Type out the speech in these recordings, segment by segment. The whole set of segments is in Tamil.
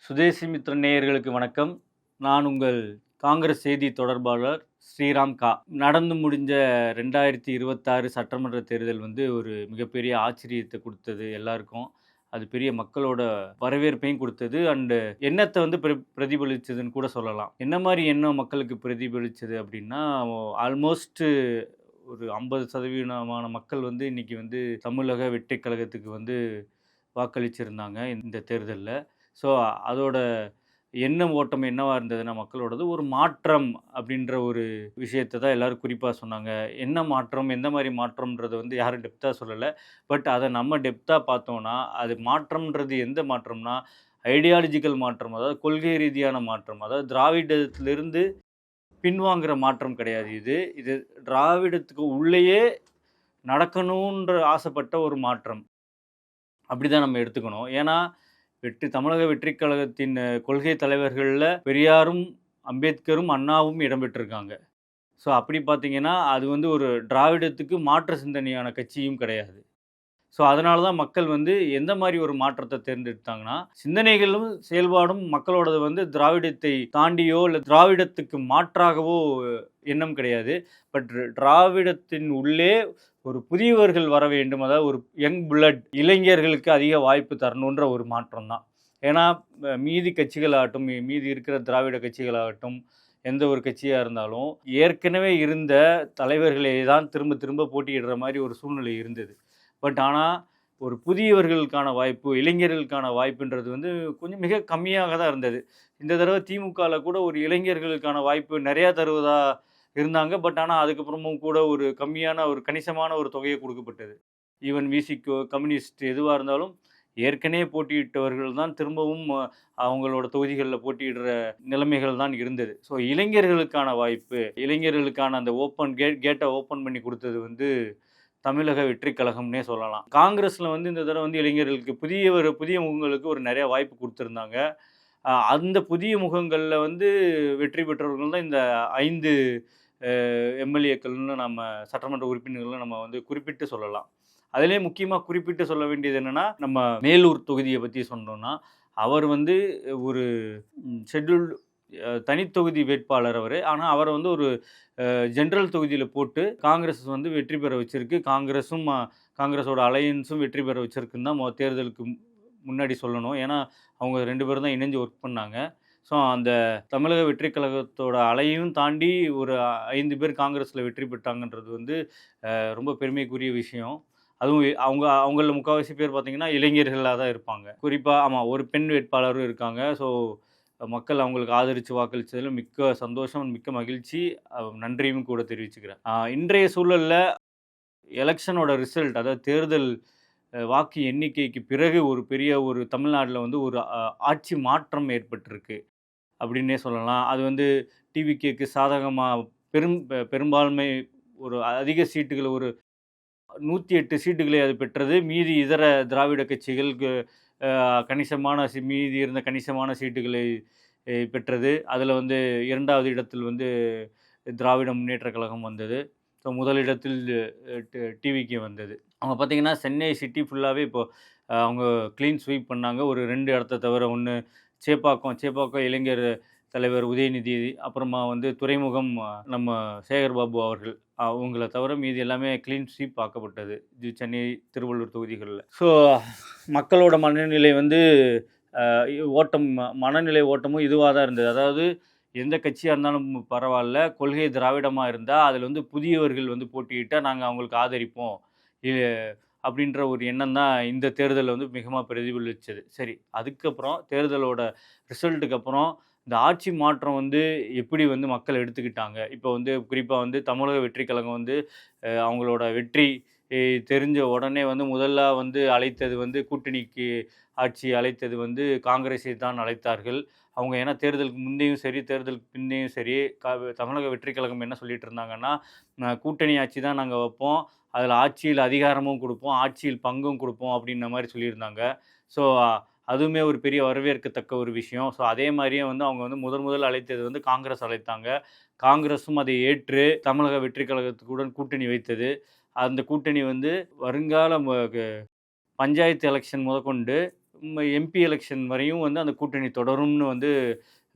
சுதேசி மித்ரன் நேயர்களுக்கு வணக்கம். நான் உங்கள் காங்கிரஸ் செய்தி தொடர்பாளர் ஸ்ரீராம் கா. நடந்து முடிஞ்ச 2026 சட்டமன்ற தேர்தல் ஒரு மிகப்பெரிய ஆச்சரியத்தை கொடுத்தது எல்லாருக்கும். அது பெரிய மக்களோட வரவேற்பையும் கொடுத்தது. எண்ணத்தை பிரதிபலிச்சதுன்னு கூட சொல்லலாம். என்ன மாரி எண்ணம் மக்களுக்கு பிரதிபலிச்சது அப்படின்னா, ஆல்மோஸ்ட் ஒரு 50% மக்கள் இன்னைக்கு தமிழக வெற்றிக் கழகத்துக்கு வாக்களிச்சிருந்தாங்க இந்த தேர்தல்ல. ஸோ, அதோட எண்ணம் ஓட்டம் என்னவா இருந்ததுன்னா, மக்களோடது ஒரு மாற்றம் அப்படின்ற ஒரு விஷயத்த தான் எல்லாரும் குறிப்பா சொன்னாங்க. என்ன மாற்றம்? எந்த மாரி மாற்றம்ன்றத யாரும் டெப்த்தா சொல்லல. பட் அத நம்ம டெப்த்தா பார்த்தோம்னா, அது மாற்றம்ன்றது எந்த மாற்றம்னா, ஐடியாலஜிக்கல் மாற்றம். அதாவது கொள்கை ரீதியான மாற்றம். அதாவது திராவிடத்திலிருந்து பின்வாங்குற மாற்றம் கிடையாது இது. இது திராவிடத்துக்கு உள்ளேயே நடக்கணுன்ற ஆசைப்பட்ட ஒரு மாற்றம். அப்படிதான் நம்ம எடுத்துக்கணும். ஏன்னா, தமிழக வெற்றிக் கழகத்தின் கொள்கை தலைவர்கள்ல பெரியாரும், அம்பேத்கரும், அண்ணாவும் இடம்பெற்றிருக்காங்க. ஸோ, அப்படி பார்த்தீங்கன்னா, அது ஒரு திராவிடத்துக்கு மாற்று சிந்தனையான கட்சியும் கிடையாது. ஸோ, அதனால தான் மக்கள் எந்த மாரி ஒரு மாற்றத்த தேர்ந்தெடுத்தாங்கன்னா, சிந்தனைகளும், செயல்பாடும் மக்களோடது திராவிடத்தை தாண்டியோ, இல்ல திராவிடத்துக்கு மாற்றாகவோ எண்ணம் கிடையாது. பட் திராவிடத்தின் உள்ளே ஒரு புதியவர்கள் வர வேண்டும். அதாவது ஒரு யங் பிளட் இளைஞர்களுக்கு அதிக வாய்ப்பு தரணுன்ற ஒரு மாற்றம் தான். ஏன்னா, மீதி கட்சிகளாகட்டும், மீதி இருக்கிற திராவிட கட்சிகளாகட்டும், எந்த ஒரு கட்சியா இருந்தாலும், ஏற்கனவே இருந்த தலைவர்களே தான் திரும்ப திரும்ப போட்டியிடுற மாரி ஒரு சூழ்நிலை இருந்தது. பட் ஆனா, ஒரு புதியவர்களுக்கான வாய்ப்பு, இளைஞர்களுக்கான வாய்ப்புன்றது கொஞ்சம் மிக கம்மியாக தான் இருந்தது. இந்த தடவ திமுகல கூட ஒரு இளைஞர்களுக்கான வாய்ப்பு நெறையா தருவதா இருந்தாங்க. பட் ஆனா, அதுக்கப்புறமும் கூட ஒரு கம்மியான ஒரு கணிசமான ஒரு தொகையே குடுக்கப்பட்டது. ஈவன் விசிகோ, கம்யூனிஸ்ட் எதுவா இருந்தாலும், ஏற்கனவே போட்டியிட்டவர்கள் தான் திரும்பவும் அவங்களோட தொகுதிகள்ல போட்டியிடுற நிலைமைகள் தான் இருந்தது. ஸோ, இளைஞர்களுக்கான வாய்ப்பு, இளைஞர்களுக்கான அந்த கேட்ட ஓப்பன் பண்ணி குடுத்தது தமிழக வெற்றிக் கழகம்னே சொல்லலாம். காங்கிரஸ்ல இந்த தடவ இளைஞர்களுக்கு புதிய முகங்களுக்கு ஒரு நெறைய வாய்ப்பு குடுத்திருந்தாங்க. அந்த புதிய முகங்கள்ல வெற்றி பெற்றவர்கள் தான் இந்த 5 எம்எல்ஏக்கள்னு நம்ம சட்டமன்ற உறுப்பினர்கள்னு நம்ம குறிப்பிட்டு சொல்லலாம். அதிலேயே முக்கியமா குறிப்பிட்டு சொல்ல வேண்டியது என்னன்னா, நம்ம மேலூர் தொகுதிய பத்தி சொன்னோம்னா, அவர் ஒரு ஷெட்யூல்டு தனித்தொகுதி வேட்பாளர் அவரு. ஆனா, அவர ஒரு ஜெனரல் தொகுதியில போட்டு காங்கிரஸ் வெற்றி பெற வச்சிருக்கு. காங்கிரஸோட அலையன்ஸும் வெற்றி பெற வச்சிருக்குன்னு தான் தேர்தலுக்கு முன்னாடி சொல்லணும். ஏன்னா, அவங்க 2 பேரும் தான் இணைஞ்சு ஒர்க் பண்ணாங்க. ஸோ, அந்த தமிழக வெற்றிக் கழகத்தோட அலையையும் தாண்டி ஒரு 5 பேர் காங்கிரஸ்ல வெற்றி பெற்றாங்கன்றது ரொம்ப பெருமைக்குரிய விஷயம். அதுவும் அவங்கள்ல முக்காவாசி பேர் பார்த்தீங்கன்னா, இளைஞர்களா தான் இருப்பாங்க. குறிப்பா ஆமா, ஒரு பெண் வேட்பாளரும் இருக்காங்க. ஸோ, மக்கள் அவங்களுக்கு ஆதரிச்சு வாக்களிச்சதில மிக்க சந்தோஷம், மிக்க மகிழ்ச்சி. நன்றியும் கூட தெரிவிச்சுக்கிறேன். இன்றைய சூழல்ல எலக்ஷனோட ரிசல்ட், அதாவது தேர்தல் வாக்கு எண்ணிக்கைக்கு பிறகு ஒரு பெரிய தமிழ்நாடுல ஒரு ஆட்சி மாற்றம் ஏற்பட்டிருக்கு அப்படின்னே சொல்லலாம். அது டிவிகேக்கு சாதகமா பெரும்பான்மை ஒரு அதிக சீட்டுகள், ஒரு 108 சீட்டுகளை அது பெற்றது. மீதி இதர திராவிட கட்சிகளுக்கு மீதி இருந்த கணிசமான சீட்டுகளை பெற்றது. அதில 2வது இடத்தில் திராவிட முன்னேற்றக் கழகம் வந்தது. ஸோ, முதலிடத்தில் டிவிகே வந்தது. அவங்க பார்த்தீங்கன்னா, சென்னை சிட்டி ஃபுல்லாவே இப்போ அவங்க கிளீன் ஸ்வீப் பண்ணாங்க. ஒரு 2 இடத்த தவிர. ஒண்ணு சேப்பாக்கம் இளைஞர் தலைவர் உதயநிதி, அப்புறமா துறைமுகம் நம்ம சேகர்பாபு அவர்கள். அவங்கள தவிர மீதி எல்லாமே கிளீன் ஸ்வீப் ஆக்கப்பட்டது. இது சென்னை, திருவள்ளூர் தொகுதிகள்ல. ஸோ, மக்களோட மனநிலை மனநிலை ஓட்டமும் இதுவா தான் இருந்தது. அதாவது எந்த கட்சியா இருந்தாலும் பரவால்ல, கொள்கை திராவிடமா இருந்தா, அதில புதியவர்கள் போட்டியிட்டா நாங்க அவங்களுக்கு ஆதரிப்போம். இ அப்படின்ற ஒரு எண்ணம் தான் இந்த தேர்தல்ல மிகமா பிரதிபலிச்சது. சரி, அதுக்கப்புறம் தேர்தலோட ரிசல்ட்டுக்கு அப்புறம் இந்த ஆட்சி மாற்றம் எப்படி மக்கள் எடுத்துக்கிட்டாங்க? இப்போ குறிப்பா தமிழக வெற்றிக் கழகம் அவங்களோட வெற்றி தெரிஞ்ச உடனே முதலா அழைத்தது கூட்டணிக்கு ஆட்சி அழைத்தது காங்கிரஸை தான் அழைத்தார்கள். அவங்க ஏன்னா தேர்தலுக்கு முந்தையும் சரி, தேர்தலுக்கு பிந்தையும் சரி, தமிழக வெற்றிக் கழகம் என்ன சொல்லிட்டு இருந்தாங்கன்னா, கூட்டணி ஆட்சி தான் நாங்க வைப்போம். அதில ஆட்சியில் அதிகாரமும் குடுப்போம், ஆட்சியில் பங்கும் குடுப்போம் அப்படின்ன மாரி சொல்லியிருந்தாங்க. ஸோ, அதுவுமே ஒரு பெரிய வரவேற்கத்தக்க ஒரு விஷயம். ஸோ, அதே மாரியே அவங்க முதல் அழைத்தது காங்கிரஸ் அழைத்தாங்க. காங்கிரஸும் அதை ஏற்று தமிழக வெற்றிக் கழகத்துடன் கூட்டணி வைத்தது. அந்த கூட்டணி வருங்கால பஞ்சாயத்து எலெக்ஷன் முதற்கொண்டு எம்பி எலெக்ஷன் வரையும் வந்து அந்த கூட்டணி தொடரும்னு வந்து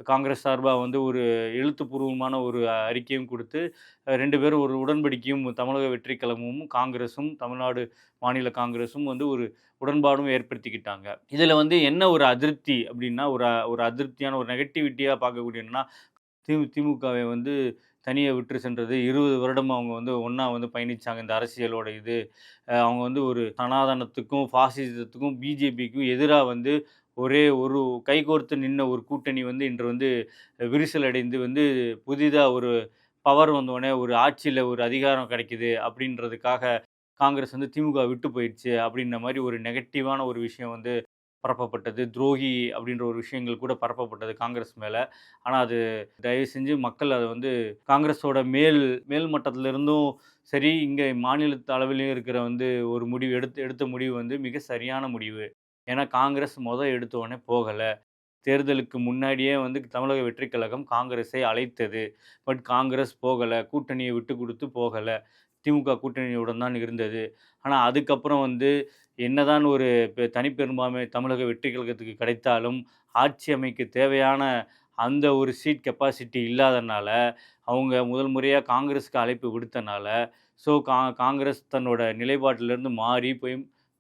காங்கிரஸ் சார்பா வந்து ஒரு எழுத்துப்பூர்வமான ஒரு அறிக்கையும் குடுத்து, 2 பேரும் ஒரு உடன்படிக்கையும் தமிழக வெற்றிக் கழகமும், காங்கிரஸும், தமிழ்நாடு மாநில காங்கிரஸும் வந்து ஒரு உடன்பாடும் ஏற்படுத்திக்கிட்டாங்க. இதில வந்து என்ன ஒரு அதிருப்தி அப்டின்னா, ஒரு அதிருப்தியான ஒரு நெகட்டிவிட்டியா பார்க்கக்கூடிய என்னன்னா, திமுகவை வந்து தனியா விட்டு சென்றது. 20 வருடமா அவங்க வந்து ஒண்ணா வந்து பயணிச்சாங்க. இந்த அரசியலோட இது. அவங்க வந்து ஒரு சனாதனத்துக்கும், பாசிசத்துக்கும், பிஜேபிக்கும் எதிரா வந்து ஒரே ஒரு கைகோர்த்து நின்ன ஒரு கூட்டணி வந்து இன்று வந்து விரிசல் அடைந்து வந்து புதிதா ஒரு பவர் வந்தோனே, ஒரு ஆட்சியில ஒரு அதிகாரம் கிடைக்குது அப்படின்றதுக்காக காங்கிரஸ் வந்து திமுக விட்டு போயிடுச்சு அப்படின்ற மாரி ஒரு நெகட்டிவான ஒரு விஷயம் வந்து பரப்பப்பட்டது. துரோகி அப்படின்ற ஒரு விஷயங்கள் கூட பரப்பப்பட்டது காங்கிரஸ் மேல. ஆனா அது தயவு செஞ்சு மக்கள் அத வந்து காங்கிரஸோட மேல் மட்டத்துல இருந்தும் சரி, இங்க மாநிலத்து அளவிலயும் இருக்கிற வந்து ஒரு முடிவு எடுத்த முடிவு வந்து மிக சரியான முடிவு. ஏன்னா காங்கிரஸ் எடுத்த உடனே போகல. தேர்தலுக்கு முன்னாடியே வந்து தமிழக வெற்றிக் கழகம் காங்கிரஸை அழைத்தது. பட் காங்கிரஸ் போகல. கூட்டணிய விட்டு குடுத்து போகல. திமுக கூட்டணியுடன் தான் இருந்தது. ஆனா அதுக்கப்புறம் வந்து என்னதான் ஒரு தனிப்பெரும்பான்மை தமிழக வெற்றிக் கழகத்துக்கு கிடைத்தாலும், ஆட்சி அமைக்க தேவையான அந்த ஒரு சீட் கெப்பாசிட்டி இல்லாதனால, அவங்க முதல் முறையா காங்கிரஸ்க்கு அழைப்பு விடுத்தனால, ஸோ காங்கிரஸ் தன்னோட நிலைப்பாட்டிலிருந்து மாறி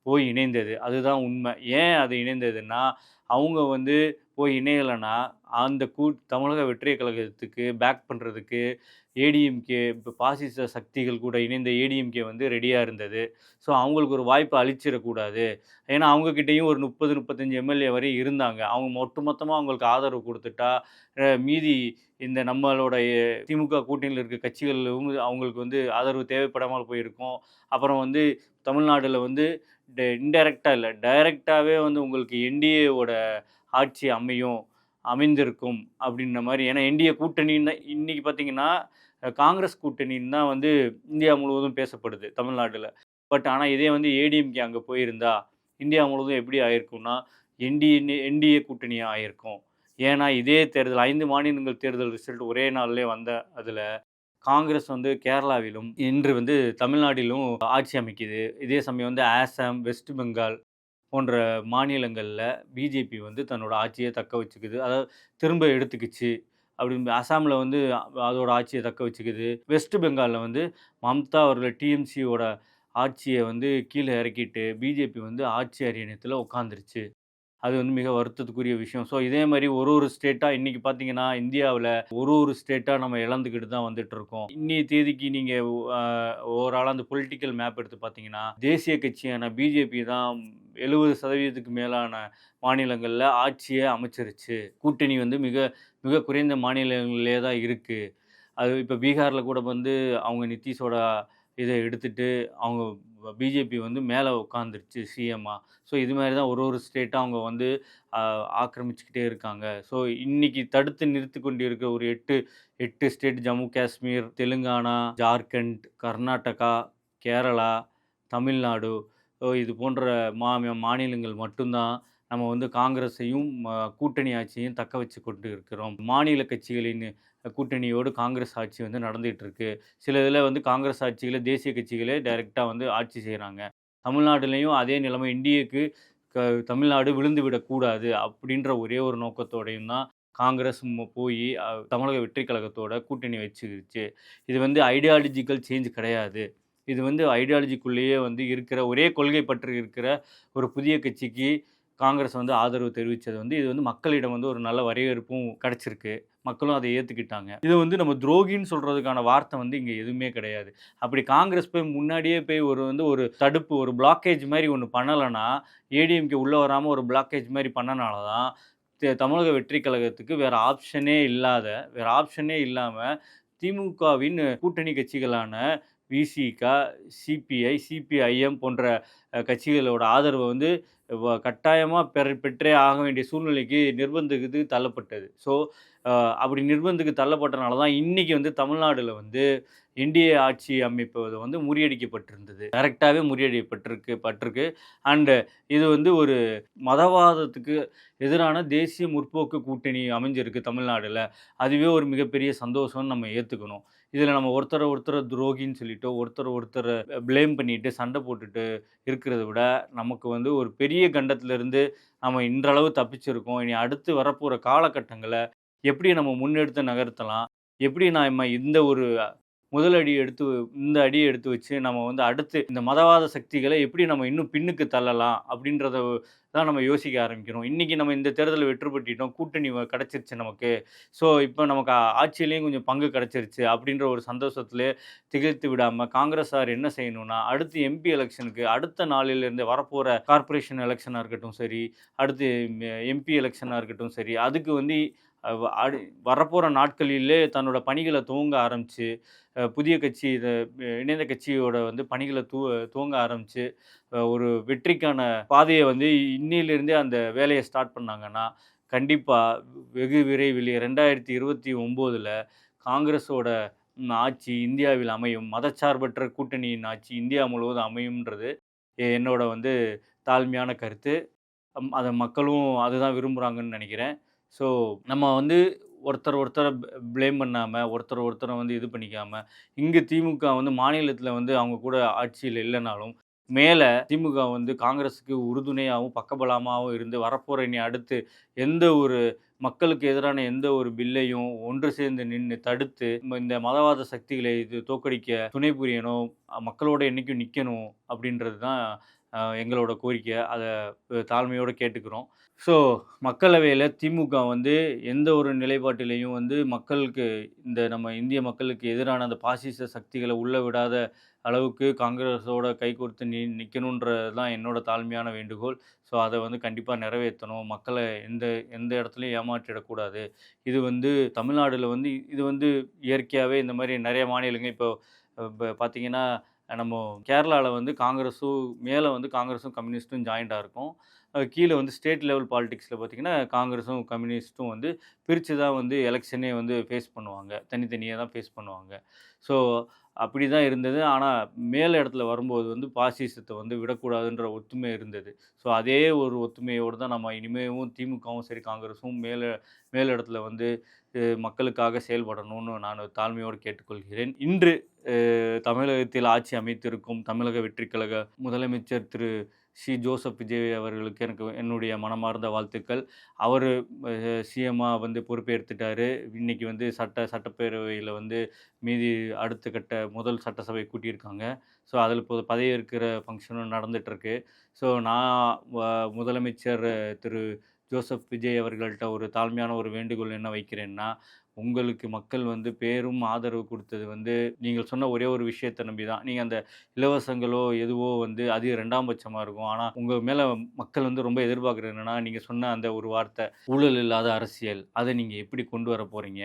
போய் இணைந்தது. அதுதான் உண்மை. ஏன் அது இணைந்ததுன்னா, அவங்க வந்து போய் இணையலன்னா, அந்த தமிழக வெற்றிக் கழகத்துக்கு பேக் பண்றதுக்கு ஏடிஎம்கே இப்ப பாசிச சக்திகள் கூட இணைந்த ஏடிஎம்கே வந்து ரெடியா இருந்தது. ஸோ அவங்களுக்கு ஒரு வாய்ப்பு அளிச்சிறக்கூடாது. ஏன்னா, அவங்க கிட்டயும் ஒரு 30, 35 எம்எல்ஏ வரை இருந்தாங்க. அவங்க ஒட்டுமொத்தமா அவங்களுக்கு ஆதரவு குடுத்துட்டா, மீதி இந்த நம்மளுடைய திமுக கூட்டணியில இருக்க கட்சிகளும் அவங்களுக்கு வந்து ஆதரவு தேவைப்படாமல் போயிருக்கும். அப்புறம் வந்து தமிழ்நாடுல வந்து இன்டைரக்ட்டா இல்ல, டைரக்ட்டாவே வந்து உங்களுக்கு என்டிஏவோட ஆட்சி அமைந்திருக்கும் அப்படின்ற மாரி. ஏன்னா என்டிஏ கூட்டணின்னு இன்னைக்கு பார்த்தீங்கன்னா, காங்கிரஸ் கூட்டணின்னு தான் வந்து இந்தியா முழுவதும் பேசப்படுது தமிழ்நாடுல. பட் ஆனா இதே வந்து ஏடிஎம்கே அங்க போயிருந்தா, இந்தியா முழுவதும் எப்படி ஆயிருக்கும்னா, என்டிஏ கூட்டணியா ஆயிருக்கும். ஏன்னா இதே தேர்தல் 5 மாநிலங்கள் தேர்தல் ரிசல்ட் ஒரே நாள்லயே வந்த அதுல காங்கிரஸ் வந்து கேரளாவிலும், இன்று வந்து தமிழ்நாட்டிலும் ஆட்சி அமைக்குது. இதே சமயம் வந்து ஆசாம், வெஸ்ட் பெங்கால் போன்ற மாநிலங்கள்ல பிஜேபி வந்து தன்னோட ஆட்சிய தக்க வச்சுக்குது. அதாவது திரும்ப எடுத்துக்கிச்சு. அப்படி அசாம்ல வந்து அதோட ஆட்சிய தக்க வச்சுக்குது. வெஸ்ட் பெங்கால்ல வந்து மம்தா அவர்கள் டிஎம்சியோட ஆட்சிய வந்து கீழ இறக்கிட்டு, பிஜேபி வந்து ஆட்சி அரியணத்துல உட்காந்துருச்சு. அது வந்து மிக வருத்தத்துக்குரிய விஷயம். ஸோ இதே மாரி ஒரு ஸ்டேட்டா இன்னைக்கு பார்த்தீங்கன்னா, இந்தியாவுல ஒரு ஸ்டேட்டா நம்ம இழந்துக்கிட்டு தான் வந்துட்டுருக்கோம். இன்னைய தேதிக்கு நீங்க அ ஓவராலா அந்த பொலிட்டிக்கல் மேப் எடுத்து பார்த்தீங்கன்னா, தேசிய கட்சியான பிஜேபி தான் 70% மேலான மாநிலங்கள்ல ஆட்சிய அமைச்சிருச்சு. கூட்டணி வந்து மிக மிக குறைந்த மாநிலங்களிலே தான் இருக்கு. அது இப்ப பீகார்ல கூட வந்து அவங்க நிதிஷோட இத எடுத்துட்டு, அவங்க பிஜேபி வந்து மேல உட்காந்துருச்சு சிஎம்மா. ஸோ இது மாரி தான் ஒரு ஸ்டேட்டா அவங்க வந்து அ ஆக்கிரமிச்சுக்கிட்டே இருக்காங்க. ஸோ இன்னைக்கு தடுத்து நிறுத்திக் கொண்டிருக்கிற ஒரு 8 ஸ்டேட் ஜம்மு காஷ்மீர், தெலுங்கானா, ஜார்க்கண்ட், கர்நாடகா, கேரளா, தமிழ்நாடு இது போன்ற மாநிலங்கள் மட்டும் தான் நம்ம வந்து காங்கிரஸையும், கூட்டணி ஆட்சியையும் தக்க வச்சு கொண்டு இருக்கிறோம். மாநில கட்சிகளின் கூட்டணியோடு காங்கிரஸ் ஆட்சி வந்து நடந்துட்டு இருக்கு. சில இதில வந்து காங்கிரஸ் ஆட்சிகளே தேசிய கட்சிகளே டைரக்ட்டா வந்து ஆட்சி செய்றாங்க. தமிழ்நாடுலயும் அதே நிலைமை என்டிஏக்கு தமிழ்நாடு விழுந்து விடக்கூடாது அப்படின்ற ஒரே ஒரு நோக்கத்தோடையும் தான் காங்கிரஸ் போயி தமிழக வெற்றிக் கழகத்தோட கூட்டணி வச்சுருச்சு. இது வந்து ஐடியாலஜிக்கல் சேஞ்ச் கிடையாது. இது வந்து ஐடியாலஜிக்குள்ளேயே வந்து இருக்கிற ஒரே கொள்கை பற்று இருக்கிற ஒரு புதிய கட்சிக்கு காங்கிரஸ் வந்து ஆதரவு தெரிவிச்சது வந்து இது வந்து மக்களிடம் வந்து ஒரு நல்ல வரவேற்பும் கிடைச்சிருக்கு. மக்களும் அத ஏத்துக்கிட்டாங்க. இத வந்து நம்ம துரோகின்னு சொல்றதுக்கான வார்த்தை வந்து இங்க எதுவுமே கிடையாது. அப்படி காங்கிரஸ் போய் முன்னாடியே போய் ஒரு தடுப்பு, ஒரு பிளாக்கேஜ் மாரி ஒண்ணு பண்ணலன்னா, ஏடிஎம்கே உள்ள வராம ஒரு பிளாக்கேஜ் மாரி பண்ணனால தான், தமிழக வெற்றி கழகத்துக்கு வேற ஆப்ஷனே இல்லாம திமுகவின் கூட்டணி கட்சிகளான விசிக, சிபிஐ, சிபிஐஎம் போன்ற கட்சிகளோட ஆதரவ வந்து கட்டாயமா பெற்றே ஆக வேண்டிய சூழ்நிலைக்கு நிர்பந்தத்துக்கு தள்ளப்பட்டது. ஸோ, அ அப்படி நிர்பந்தத்துக்கு தள்ளப்பட்டனால தான் இன்னைக்கு வந்து தமிழ்நாடுல வந்து என்டிஏ ஆட்சி அமைப்பது வந்து முறியடிக்கப்பட்டிருந்தது. டைரக்டாவே முறியடிக்கப்பட்டிருக்கு. அண்ட் இது வந்து ஒரு மதவாதத்துக்கு எதிரான தேசிய முற்போக்கு கூட்டணி அமைஞ்சிருக்கு தமிழ்நாடுல. அதுவே ஒரு மிகப்பெரிய சந்தோஷம்னு நம்ம ஏத்துக்கணும். இதில நம்ம ஒருத்தர துரோகின்னு சொல்லிட்டோ, ஒருத்தர ப்ளேம் பண்ணிட்டு சண்டை போட்டுட்டு இருக்கிறத விட, நமக்கு வந்து ஒரு பெரிய கண்டத்திலிருந்து நம்ம இன்றளவு தப்பிச்சிருக்கோம். இனி அடுத்து வரப்போற காலகட்டங்கள எப்படி நம்ம முன்னெடுத்து நகர்த்தலாம்? எப்படி நாம இந்த ஒரு முதல் அடி எடுத்து இந்த அடிய எடுத்து வச்சு நம்ம வந்து அடுத்து இந்த மதவாத சக்திகள எப்படி நம்ம இன்னும் பின்னுக்கு தள்ளலாம்? அப்படின்றத தான் நம்ம யோசிக்க ஆரம்பிக்கணும். இன்னைக்கு நம்ம இந்த தேர்தல்ல வெற்றி பெற்றுட்டோம். கூட்டணி கிடைச்சிருச்சு நமக்கு. ஸோ, இப்ப நமக்கு ஆட்சியிலயும் கொஞ்சம் பங்கு கிடைச்சிருச்சு அப்படின்ற ஒரு சந்தோஷத்திலே திகைத்து விடாம, காங்கிரஸார் என்ன செய்யணும்னா, அடுத்து எம்பி எலக்ஷனுக்கு அடுத்த நாளிலிருந்து வரப்போற கார்ப்பரேஷன் எலக்ஷனா இருக்கட்டும் சரி, அடுத்து எம்பி எலக்ஷனா இருக்கட்டும் சரி, அதுக்கு வந்து அவ் அடு வரப்போற நாட்களிலே தன்னோட பணிகள துவங்க ஆரம்பிச்சு, புதிய கட்சி இணைந்த கட்சியோட வந்து பணிகள துவங்க ஆரம்பிச்சு, ஒரு வெற்றிக்கான பாதைய வந்து இன்னிலிருந்தே அந்த வேலைய ஸ்டார்ட் பண்ணாங்கன்னா, கண்டிப்பா வெகு விரைவில் 2029ல காங்கிரஸோட ஆட்சி இந்தியாவில் அமையும். மதச்சார்பற்ற கூட்டணியின் ஆட்சி இந்தியா முழுவதும் அமையும்ன்றது என்னோட வந்து தாழ்மையான கருத்து. அத மக்களும் அதுதான் விரும்புறாங்கன்னு நெனைக்கிறேன். ஸோ, நம்ம வந்து ஒருத்தர ப்ளேம் பண்ணாம, ஒருத்தர வந்து இது பண்ணிக்காம, இங்க திமுக வந்து மாநிலத்தில வந்து அவங்க கூட ஆட்சியில இல்லனாலும், மேல திமுக வந்து காங்கிரஸுக்கு உறுதுணையாவும், பக்கபலமாவும் இருந்து வரப்போற இனி அடுத்து எந்த ஒரு மக்களுக்கு எதிரான எந்த ஒரு பில்லையும் ஒன்று சேர்ந்து நின்னு தடுத்து, இந்த மதவாத சக்திகளை இது தோற்கடிக்க துணை புரியணும். மக்களோட என்னைக்கும் நிக்கணும் அப்படின்றது தான் எங்களோட கோரிக்கை. அத தாழ்மையோட கேட்டுக்கிறோம். ஸோ, மக்களவையில திமுக வந்து எந்த ஒரு நிலைப்பாட்டிலயும் வந்து மக்களுக்கு இந்த நம்ம இந்திய மக்களுக்கு எதிரான அந்த பாசிச சக்திகள உள்ள விடாத அளவுக்கு காங்கிரஸோட கைகோர்த்து நிக்கணுன்றது தான் என்னோட தாழ்மையான வேண்டுகோள். ஸோ, அத வந்து கண்டிப்பா நிறைவேத்தணும். மக்கள எந்த எந்த இடத்துலயும் ஏமாற்றிடக்கூடாது. இது வந்து தமிழ்நாடுல வந்து இது வந்து இயற்கையாவே இந்த மாரி நெறைய மாநிலங்கள் இப்போ பார்த்தீங்கன்னா, நம்ம கேரளால வந்து காங்கிரஸும் மேல வந்து காங்கிரஸும், கம்யூனிஸ்ட்டும் ஜாயிண்டா இருக்கும். கீழ வந்து ஸ்டேட் லெவல் பாலிடிக்ஸ்ல பார்த்தீங்கன்னா, காங்கிரஸும், கம்யூனிஸ்ட்டும் வந்து பிரிச்சு தான் வந்து எலக்ஷனே வந்து ஃபேஸ் பண்ணுவாங்க. தனித்தனியா தான் ஃபேஸ் பண்ணுவாங்க. ஸோ, அப்படி தான் இருந்தது. ஆனா, மேல் இடத்துல வரும்போது வந்து பாசிசத்த வந்து விடக்கூடாதுன்ற ஒத்துமை இருந்தது. ஸோ, அதே ஒரு ஒத்துமையோடு தான் நம்ம இனிமேவும் திமுகவும் சரி, காங்கிரஸும் மேல் இடத்துல வந்து மக்களுக்காக செயல்படணும்னு நான் தாழ்மையோடு கேட்டுக்கொள்கிறேன். இன்று தமிழகத்தில் ஆட்சி அமைத்திருக்கும் தமிழக வெற்றிக் கழக முதலமைச்சர் திரு ஜோசப் விஜய் அவர்களுக்கு என்னுடைய மனமார்ந்த வாழ்த்துக்கள். அவரு சிஎம்மா வந்து பொறுப்பேற்றுட்டாரு. இன்னைக்கு வந்து சட்டப்பேரவையில வந்து மீதி அடுத்த கட்ட முதல் சட்டசபை கூட்டியிருக்காங்க. ஸோ, அதில இப்போ பதவியேற்கிற ஃபங்ஷனும் நடந்துட்டுருக்கு. ஸோ, நான் வ முதலமைச்சர் திரு ஜோசப் விஜய் அவர்கள்ட்ட ஒரு தாழ்மையான ஒரு வேண்டுகோள் என்ன வைக்கிறேன்னா, உங்களுக்கு மக்கள் வந்து பேரும் ஆதரவு குடுத்தது வந்து நீங்கள் சொன்ன ஒரே ஒரு விஷயத்த நம்பி தான். நீங்க அந்த இலவசங்களோ, எதுவோ வந்து அது 2ஆம் பட்சமா இருக்கும். ஆனா, உங்க மேல மக்கள் வந்து ரொம்ப எதிர்பார்க்கிறது என்னன்னா, நீங்க சொன்ன அந்த ஒரு வார்த்தை, ஊழல் இல்லாத அரசியல். அத நீங்க எப்படி கொண்டு வர போறீங்க?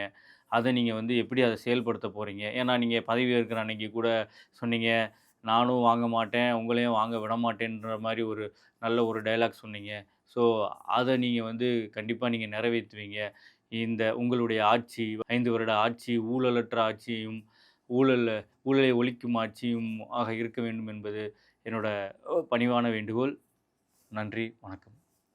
அத நீங்க வந்து எப்படி அத செயல்படுத்த போறீங்க? ஏன்னா, நீங்க பதவி ஏற்கிற அன்னைக்கு கூட சொன்னீங்க, நானும் வாங்க மாட்டேன், உங்களையும் வாங்க விடமாட்டேன்ற மாரி ஒரு நல்ல ஒரு டயலாக் சொன்னீங்க. ஸோ, அத நீங்க வந்து கண்டிப்பா நீங்க நிறைவேத்துவீங்க. இந்த உங்களுடைய ஆட்சி 5 வருட ஆட்சி ஊழலற்ற ஆட்சியும், ஊழல ஊழலை ஒழிக்கும் ஆட்சியும் ஆக இருக்க வேண்டும் என்பது என்னோட பணிவான வேண்டுகோள். நன்றி, வணக்கம்.